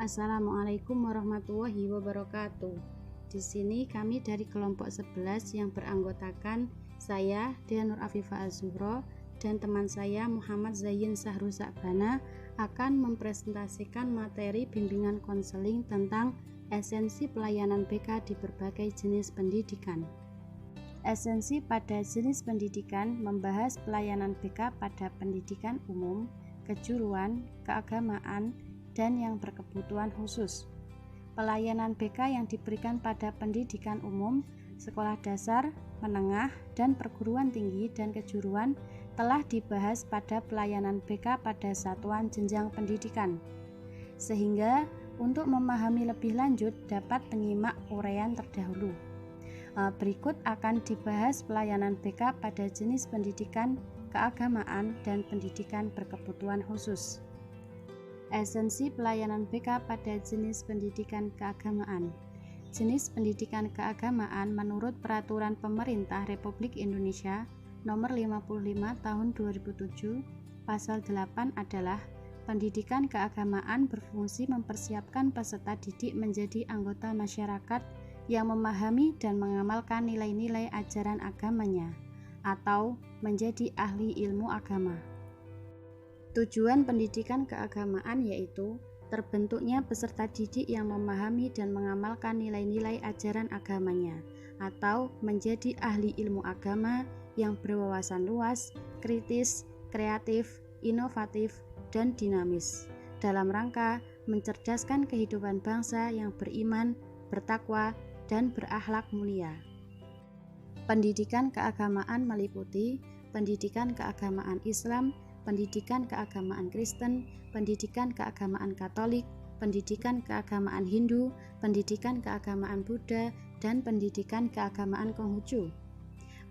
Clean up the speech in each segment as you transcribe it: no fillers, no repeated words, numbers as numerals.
Assalamualaikum warahmatullahi wabarakatuh. Di sini kami dari kelompok 11 yang beranggotakan saya, Dea Nur Afifah Az-Zuhro, dan teman saya Muhammad Zayyin Sahru Sa'bana akan mempresentasikan materi bimbingan konseling tentang esensi pelayanan BK di berbagai jenis pendidikan. Esensi pada jenis pendidikan membahas pelayanan BK pada pendidikan umum, kejuruan, keagamaan, dan yang berkebutuhan khusus. Pelayanan BK yang diberikan pada pendidikan umum, sekolah dasar, menengah, dan perguruan tinggi dan kejuruan telah dibahas pada pelayanan BK pada satuan jenjang pendidikan. Sehingga untuk memahami lebih lanjut dapat menyimak uraian terdahulu. Berikut akan dibahas pelayanan BK pada jenis pendidikan, keagamaan, dan pendidikan berkebutuhan khusus. Esensi pelayanan BK pada jenis pendidikan keagamaan. Jenis pendidikan keagamaan menurut Peraturan Pemerintah Republik Indonesia Nomor 55 Tahun 2007, Pasal 8 adalah pendidikan keagamaan berfungsi mempersiapkan peserta didik menjadi anggota masyarakat yang memahami dan mengamalkan nilai-nilai ajaran agamanya atau menjadi ahli ilmu agama. Tujuan pendidikan keagamaan yaitu terbentuknya peserta didik yang memahami dan mengamalkan nilai-nilai ajaran agamanya atau menjadi ahli ilmu agama yang berwawasan luas, kritis, kreatif, inovatif, dan dinamis dalam rangka mencerdaskan kehidupan bangsa yang beriman, bertakwa, dan berakhlak mulia. Pendidikan keagamaan meliputi pendidikan keagamaan Islam, pendidikan keagamaan Kristen, pendidikan keagamaan Katolik, pendidikan keagamaan Hindu, pendidikan keagamaan Buddha, dan pendidikan keagamaan Konghucu.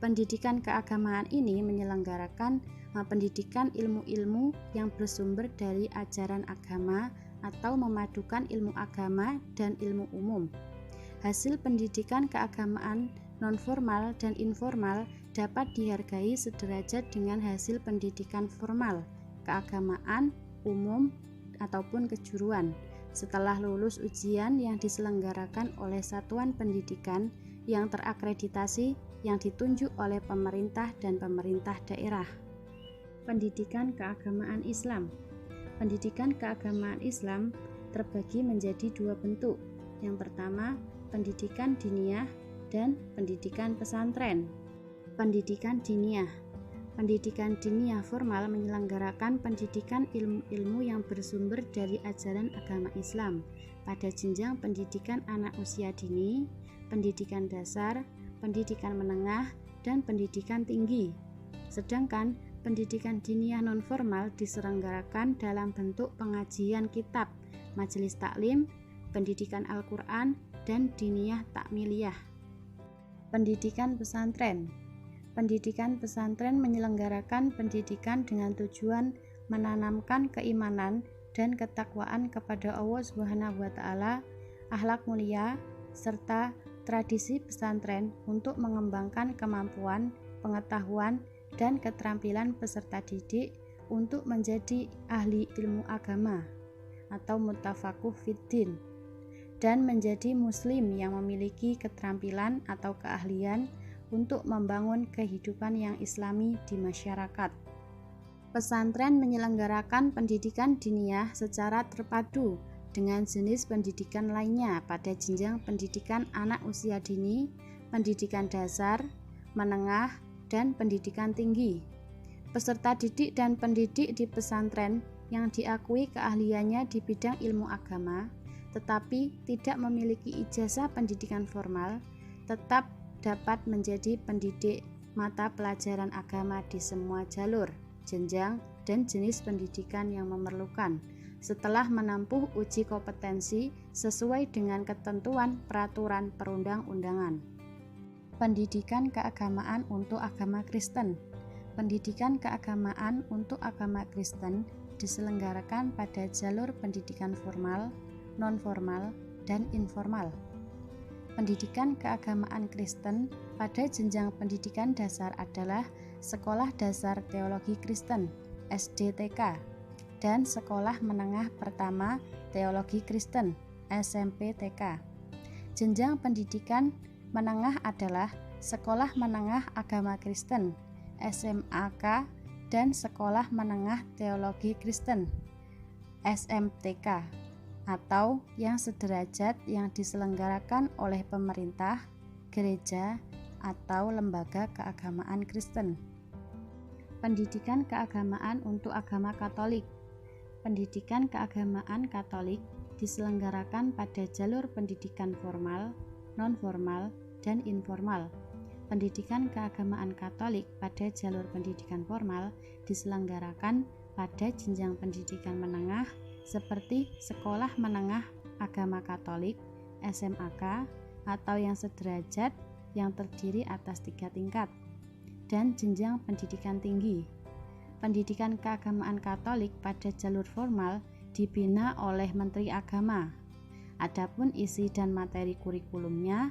Pendidikan keagamaan ini menyelenggarakan pendidikan ilmu-ilmu yang bersumber dari ajaran agama atau memadukan ilmu agama dan ilmu umum. Hasil pendidikan keagamaan non-formal dan informal dapat dihargai sederajat dengan hasil pendidikan formal, keagamaan, umum, ataupun kejuruan setelah lulus ujian yang diselenggarakan oleh satuan pendidikan yang terakreditasi yang ditunjuk oleh pemerintah dan pemerintah daerah. Pendidikan keagamaan Islam. Pendidikan keagamaan Islam terbagi menjadi dua bentuk. Yang pertama, pendidikan diniyah dan pendidikan pesantren. Pendidikan diniyah. Pendidikan diniyah formal menyelenggarakan pendidikan ilmu-ilmu yang bersumber dari ajaran agama Islam pada jenjang pendidikan anak usia dini, pendidikan dasar, pendidikan menengah, dan pendidikan tinggi. Sedangkan pendidikan diniyah non-formal diselenggarakan dalam bentuk pengajian kitab, majelis taklim, pendidikan Al-Quran, dan diniyah takmiliyah. Pendidikan pesantren. Pendidikan pesantren menyelenggarakan pendidikan dengan tujuan menanamkan keimanan dan ketakwaan kepada Allah Subhanahu wa Ta'ala, akhlak mulia, serta tradisi pesantren untuk mengembangkan kemampuan, pengetahuan, dan keterampilan peserta didik untuk menjadi ahli ilmu agama atau mutafaquh fiddin dan menjadi muslim yang memiliki keterampilan atau keahlian untuk membangun kehidupan yang islami di masyarakat. Pesantren menyelenggarakan pendidikan diniyah secara terpadu dengan jenis pendidikan lainnya pada jenjang pendidikan anak usia dini, pendidikan dasar, menengah, dan pendidikan tinggi. Peserta didik dan pendidik di pesantren yang diakui keahliannya di bidang ilmu agama tetapi tidak memiliki ijazah pendidikan formal tetap dapat menjadi pendidik mata pelajaran agama di semua jalur, jenjang, dan jenis pendidikan yang memerlukan setelah menempuh uji kompetensi sesuai dengan ketentuan peraturan perundang-undangan. Pendidikan keagamaan untuk agama Kristen. Pendidikan keagamaan untuk agama Kristen diselenggarakan pada jalur pendidikan formal, non-formal, dan informal. Pendidikan keagamaan Kristen pada jenjang pendidikan dasar adalah Sekolah Dasar Teologi Kristen, SDTK. dan Sekolah Menengah Pertama Teologi Kristen SMP TK. Jenjang pendidikan menengah adalah Sekolah Menengah Agama Kristen SMAK dan Sekolah Menengah Teologi Kristen SMTK, atau yang sederajat yang diselenggarakan oleh pemerintah, gereja, atau lembaga keagamaan Kristen. Pendidikan keagamaan untuk agama Katolik. Pendidikan keagamaan Katolik diselenggarakan pada jalur pendidikan formal, non-formal, dan informal. Pendidikan keagamaan Katolik pada jalur pendidikan formal diselenggarakan pada jenjang pendidikan menengah seperti Sekolah Menengah Agama Katolik SMAK atau yang sederajat yang terdiri atas 3 tingkat, dan jenjang pendidikan tinggi. Pendidikan keagamaan Katolik pada jalur formal dibina oleh Menteri Agama. Adapun isi dan materi kurikulumnya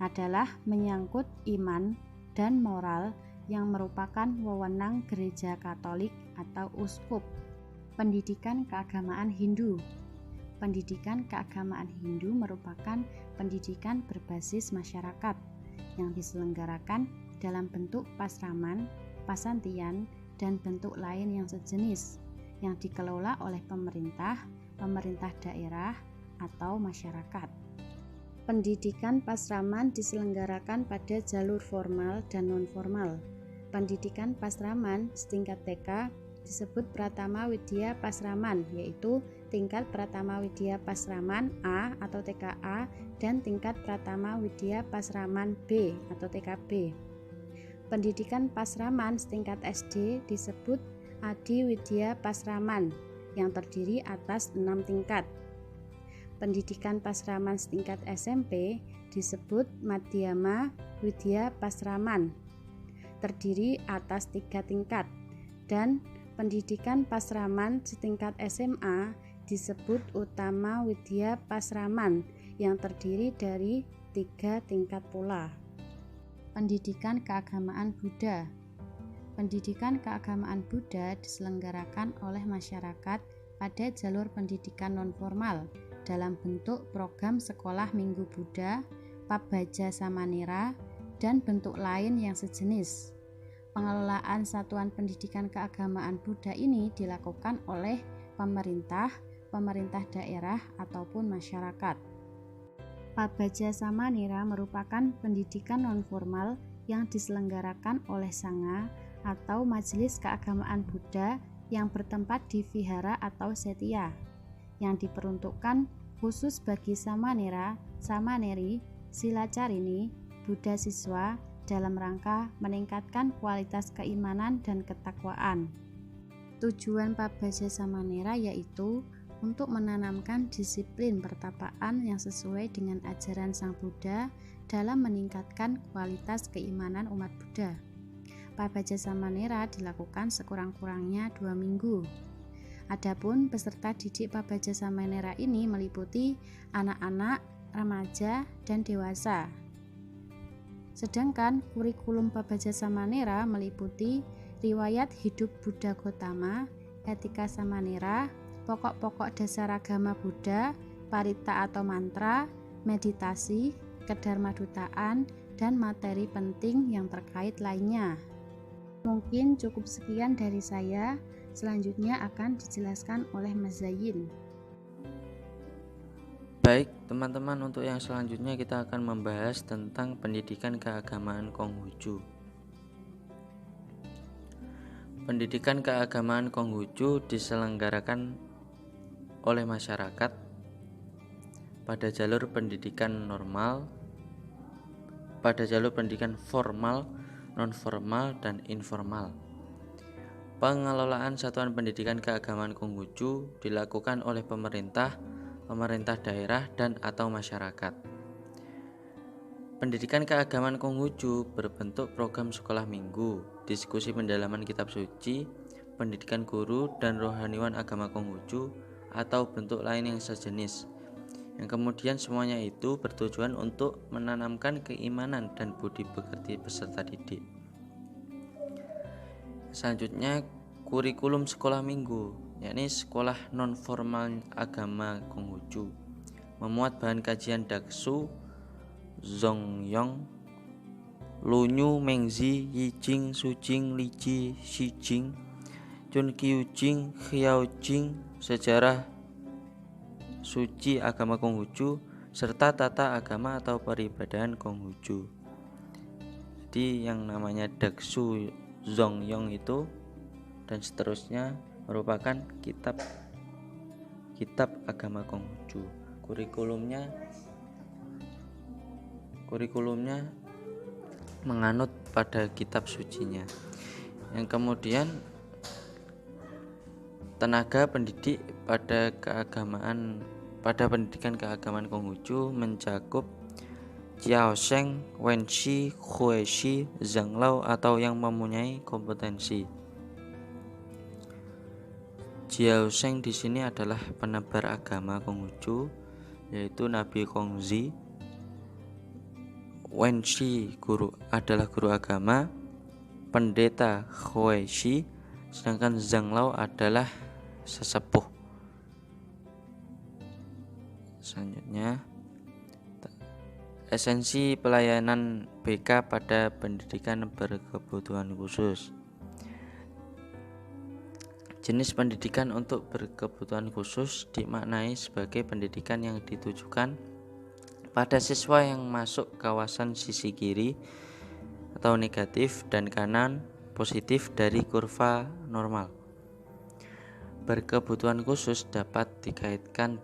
adalah menyangkut iman dan moral yang merupakan wewenang Gereja Katolik atau uskup. Pendidikan keagamaan Hindu. Pendidikan keagamaan Hindu merupakan pendidikan berbasis masyarakat yang diselenggarakan dalam bentuk pasraman, pasantian, dan bentuk lain yang sejenis yang dikelola oleh pemerintah, pemerintah daerah, atau masyarakat. Pendidikan pasraman diselenggarakan pada jalur formal dan non-formal. Pendidikan pasraman setingkat TK disebut Pratama Widya Pasraman, yaitu tingkat Pratama Widya Pasraman A atau TKA dan tingkat Pratama Widya Pasraman B atau TKB. Pendidikan pasraman setingkat SD disebut Adi Widya Pasraman yang terdiri atas 6 tingkat. Pendidikan pasraman setingkat SMP disebut Madhyama Widya Pasraman terdiri atas 3 tingkat, dan pendidikan pasraman setingkat SMA disebut Utama Widya Pasraman yang terdiri dari 3 tingkat pula. Pendidikan keagamaan Buddha. Pendidikan keagamaan Buddha diselenggarakan oleh masyarakat pada jalur pendidikan non-formal dalam bentuk program sekolah Minggu Buddha, Pabbaja Samanera, dan bentuk lain yang sejenis. Pengelolaan satuan pendidikan keagamaan Buddha ini dilakukan oleh pemerintah, pemerintah daerah, ataupun masyarakat. Pabbaja Samanera merupakan pendidikan non-formal yang diselenggarakan oleh Sangha atau Majelis Keagamaan Buddha yang bertempat di vihara atau setia, yang diperuntukkan khusus bagi Samanera, Samaneri, Silacarini, Buddha siswa dalam rangka meningkatkan kualitas keimanan dan ketakwaan. Tujuan Pabbaja Samanera yaitu untuk menanamkan disiplin pertapaan yang sesuai dengan ajaran Sang Buddha dalam meningkatkan kualitas keimanan umat Buddha. Pabbaja Samanera dilakukan sekurang-kurangnya 2 minggu. Adapun peserta didik Pabbaja Samanera ini meliputi anak-anak, remaja, dan dewasa. Sedangkan kurikulum Pabbaja Samanera meliputi riwayat hidup Buddha Gotama, etika Samanera, pokok-pokok dasar agama Buddha, parita atau mantra, meditasi, kedarmadutaan, dan materi penting yang terkait lainnya. Mungkin cukup sekian dari saya, selanjutnya akan dijelaskan oleh Mas Zayin. Baik teman-teman, untuk yang selanjutnya kita akan membahas tentang pendidikan keagamaan Konghucu. Pendidikan keagamaan Konghucu diselenggarakan oleh masyarakat pada jalur pendidikan normal, pada jalur pendidikan formal, non-formal, dan informal. Pengelolaan satuan pendidikan keagamaan Konghucu dilakukan oleh pemerintah, pemerintah daerah, dan atau masyarakat. Pendidikan keagamaan Konghucu berbentuk program sekolah minggu, diskusi pendalaman kitab suci, pendidikan guru dan rohaniwan agama Konghucu, atau bentuk lain yang sejenis, yang kemudian semuanya itu bertujuan untuk menanamkan keimanan dan budi pekerti peserta didik. Selanjutnya, kurikulum sekolah minggu. yakni sekolah non formal agama Konghucu, memuat bahan kajian Daksu, Zongyong, Lunyu, Mengzi, Yijing, Sujing, Liji, Shijing, Chunqiujing, Xiaojing, sejarah suci agama Konghucu, serta tata agama atau peribadahan Konghucu. Jadi yang namanya Daksu, Zongyong itu dan seterusnya merupakan kitab agama Konghucu. Kurikulumnya menganut pada kitab sucinya. Yang kemudian tenaga pendidik pada pendidikan keagamaan Konghucu mencakup Jiaosheng, Wenxi, Huexi, Zhanglao atau yang mempunyai kompetensi. Jiaosheng di sini adalah penebar agama Konghucu, yaitu Nabi Kongzi. Wenxi adalah guru agama, pendeta Huexi, sedangkan Zhanglao adalah sesepuh. Selanjutnya, esensi pelayanan BK pada pendidikan berkebutuhan khusus. Jenis pendidikan untuk berkebutuhan khusus dimaknai sebagai pendidikan yang ditujukan pada siswa yang masuk kawasan sisi kiri atau negatif dan kanan positif dari kurva normal. Berkebutuhan khusus dapat dikaitkan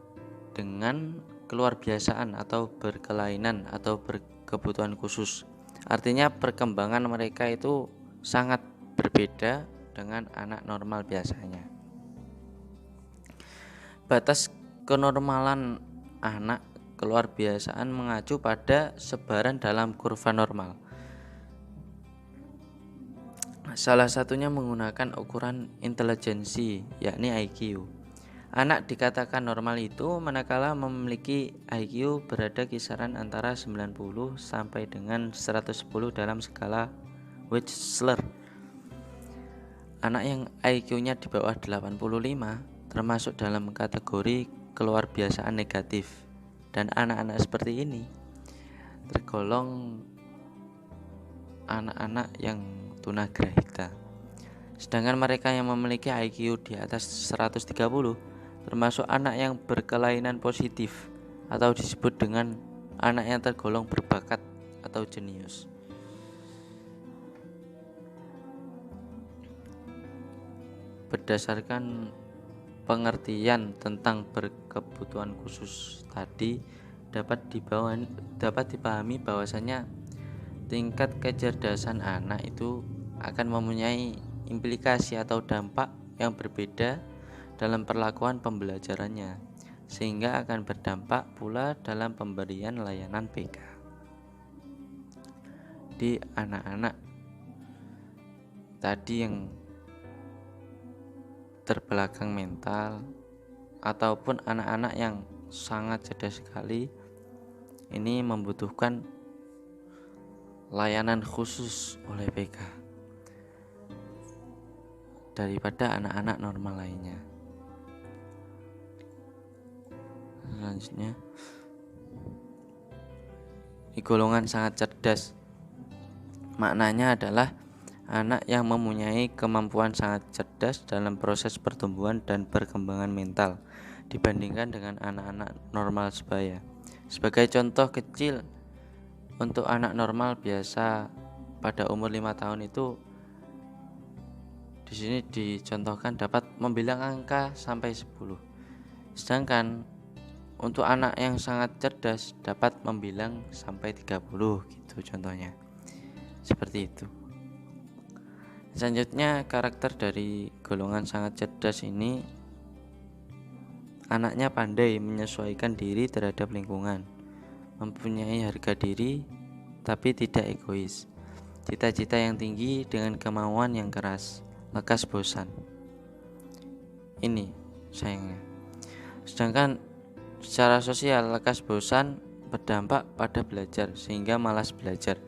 dengan keluarbiasaan atau berkelainan atau berkebutuhan khusus. Artinya perkembangan mereka itu sangat berbeda dengan anak normal biasanya. Batas kenormalan anak keluarbiasaan mengacu pada sebaran dalam kurva normal. Salah satunya menggunakan ukuran intelijensi, yakni IQ. Anak dikatakan normal itu manakala memiliki IQ berada kisaran antara 90 sampai dengan 110 dalam skala Wechsler. Anak yang IQ-nya di bawah 85 termasuk dalam kategori keluarbiasaan negatif, dan anak-anak seperti ini tergolong anak-anak yang tunagrahita. Sedangkan mereka yang memiliki IQ di atas 130 termasuk anak yang berkelainan positif atau disebut dengan anak yang tergolong berbakat atau jenius. Berdasarkan pengertian tentang berkebutuhan khusus tadi dapat dipahami bahwasanya tingkat kecerdasan anak itu akan mempunyai implikasi atau dampak yang berbeda dalam perlakuan pembelajarannya, sehingga akan berdampak pula dalam pemberian layanan BK. Di anak-anak tadi yang terbelakang mental ataupun anak-anak yang sangat cerdas sekali, ini membutuhkan layanan khusus oleh BK daripada anak-anak normal lainnya. Selanjutnya, di golongan sangat cerdas, maknanya adalah anak yang mempunyai kemampuan sangat cerdas dalam proses pertumbuhan dan perkembangan mental dibandingkan dengan anak-anak normal sebaya. Sebagai contoh kecil, untuk anak normal biasa pada umur 5 tahun itu di sini dicontohkan dapat membilang angka sampai 10. Sedangkan untuk anak yang sangat cerdas dapat membilang sampai 30 gitu contohnya. Seperti itu. Selanjutnya, karakter dari golongan sangat cerdas ini, anaknya pandai menyesuaikan diri terhadap lingkungan, mempunyai harga diri tapi tidak egois, cita-cita yang tinggi dengan kemauan yang keras, lekas bosan. Ini sayangnya. Sedangkan secara sosial, lekas bosan berdampak pada belajar sehingga malas belajar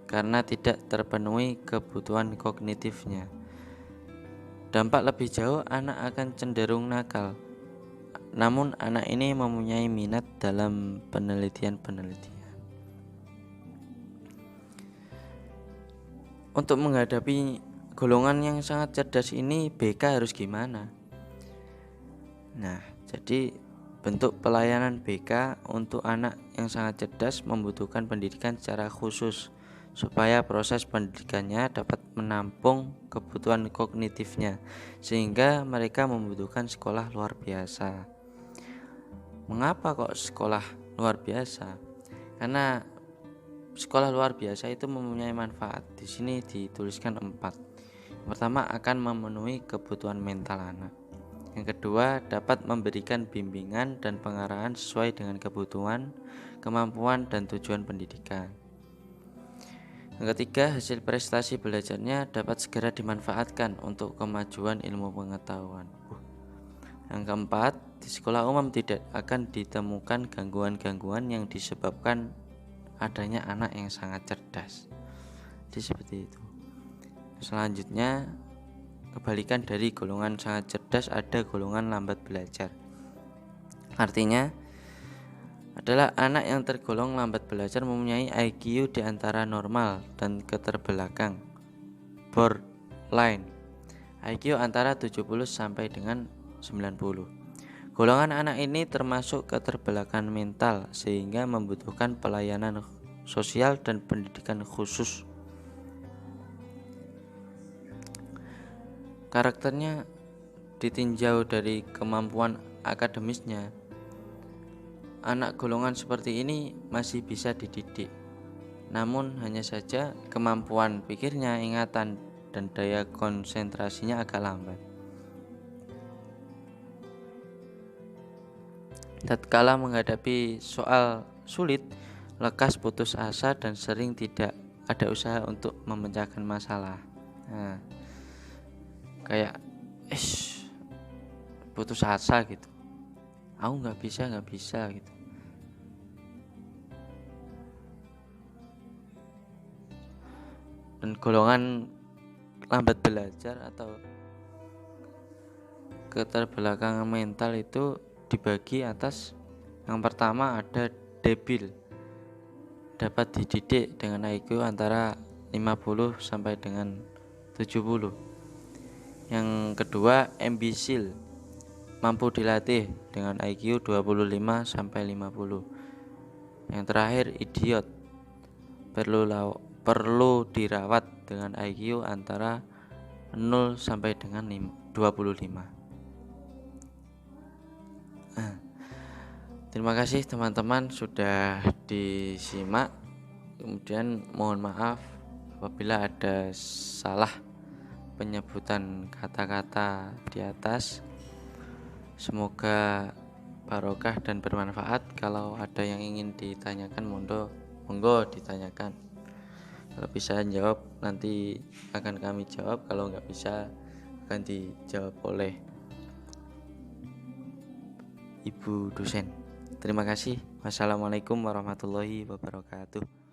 karena tidak terpenuhi kebutuhan kognitifnya. dampak lebih jauh, anak akan cenderung nakal. Namun anak ini mempunyai minat dalam penelitian. Untuk menghadapi golongan yang sangat cerdas ini, BK harus gimana? Nah, jadi bentuk pelayanan BK untuk anak yang sangat cerdas membutuhkan pendidikan secara khusus supaya proses pendidikannya dapat menampung kebutuhan kognitifnya, sehingga mereka membutuhkan sekolah luar biasa. Mengapa kok sekolah luar biasa? Karena sekolah luar biasa itu mempunyai manfaat. Di sini dituliskan 4. Pertama, akan memenuhi kebutuhan mental anak. Yang kedua, dapat memberikan bimbingan dan pengarahan sesuai dengan kebutuhan, kemampuan, dan tujuan pendidikan. Yang ketiga, hasil prestasi belajarnya dapat segera dimanfaatkan untuk kemajuan ilmu pengetahuan. Yang keempat, di sekolah umum tidak akan ditemukan gangguan-gangguan yang disebabkan adanya anak yang sangat cerdas. Jadi seperti itu. Selanjutnya, kebalikan dari golongan sangat cerdas ada golongan lambat belajar. Artinya adalah anak yang tergolong lambat belajar mempunyai IQ di antara normal dan keterbelakang, borderline, IQ antara 70 sampai dengan 90. Golongan anak ini termasuk keterbelakangan mental sehingga membutuhkan pelayanan sosial dan pendidikan khusus. Karakternya ditinjau dari kemampuan akademisnya. Anak golongan seperti ini masih bisa dididik. Namun hanya saja kemampuan pikirnya, ingatan, dan daya konsentrasinya agak lambat. Tatkala menghadapi soal sulit, lekas putus asa dan sering tidak ada usaha untuk memecahkan masalah. Nah, kayak putus asa gitu. Aku nggak bisa gitu. Dan golongan lambat belajar atau keterbelakangan mental itu dibagi atas. Yang pertama ada debil, dapat dididik dengan IQ antara 50 sampai dengan 70. Yang kedua imbecile, mampu dilatih dengan IQ 25 sampai 50. Yang terakhir idiot, perlu dirawat dengan IQ antara 0 sampai dengan 25. Terima kasih teman-teman sudah disimak. Kemudian mohon maaf apabila ada salah penyebutan kata-kata di atas. Semoga barokah dan bermanfaat. Kalau ada yang ingin ditanyakan monggo ditanyakan. Kalau bisa jawab nanti akan kami jawab, kalau nggak bisa akan dijawab oleh Ibu dosen. Terima kasih. Wassalamualaikum warahmatullahi wabarakatuh.